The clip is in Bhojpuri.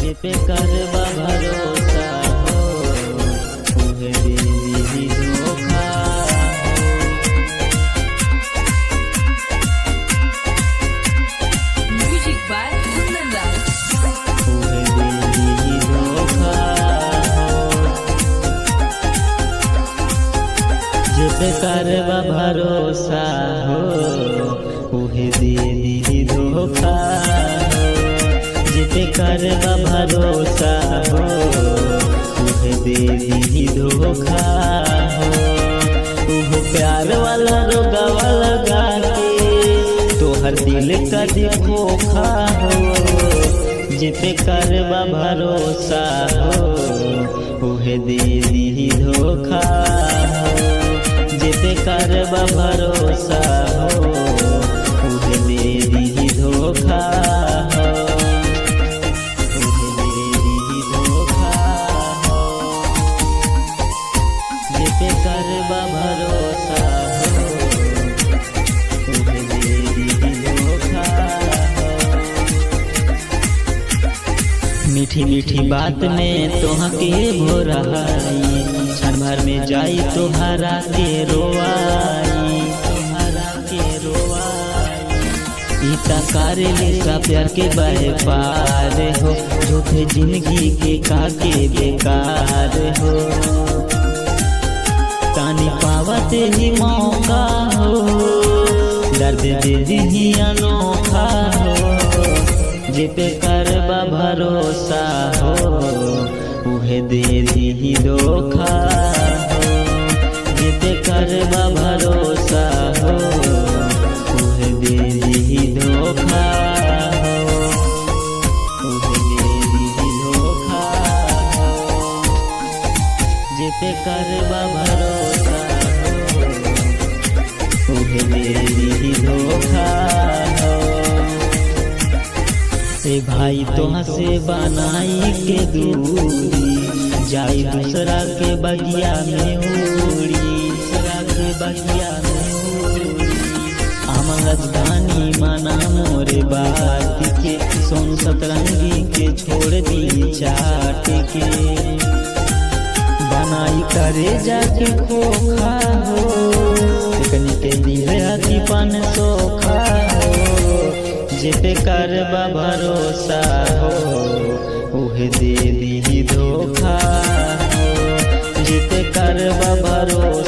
जे पे करबा भरोसा हो उहे देही धोखा Music by Kundan Das. उहे देही धोखा जे पे करबा भरोसा हो उहे देही धोखा जे पे करबा भरोसा हो उहे देही धोखा हो प्यार वाला रोगवा लगा के तोहर दिल का खोखा हो जे पे करबा भरोसा हो उहे देही धोखा जे पे करबा भरोसा हो उहे देही धोखा करबा भरोसा हो उहे देही धोखा मीठी मीठी बात में तोहके भोराई क्षण भर में जाई तोहरा के रोवाई इता कारेले का प्यार के व्यापार हो झूठे जिंदगी के काके बेकार हो तानी पावत ही मौका हो दर्द दे ही अनोखा हो जे पे करबा भरोसा हो उहे दे दी धोखा हो जे पे करबा भरोसा हो उहे दे दी धोखा हो उहे दे दी धोखा हो जे पे करबा भरोसा हो उहे देही धोखा हो ए भाई तोहा से बनाई के दूरी जाई दूसरा के बगिया में उड़ी दूसरा के बगिया में उड़ी अमन राजधानी माना मोरे बात के सोन सतरंगी के छोड़ दी चाट के बनाई करे जाके खोखा हो कनी के दिल हाथी पन सोखा हो जे पे करबा भरोसा हो उहे दे दी धोखा हो जे पे करबा भरोसा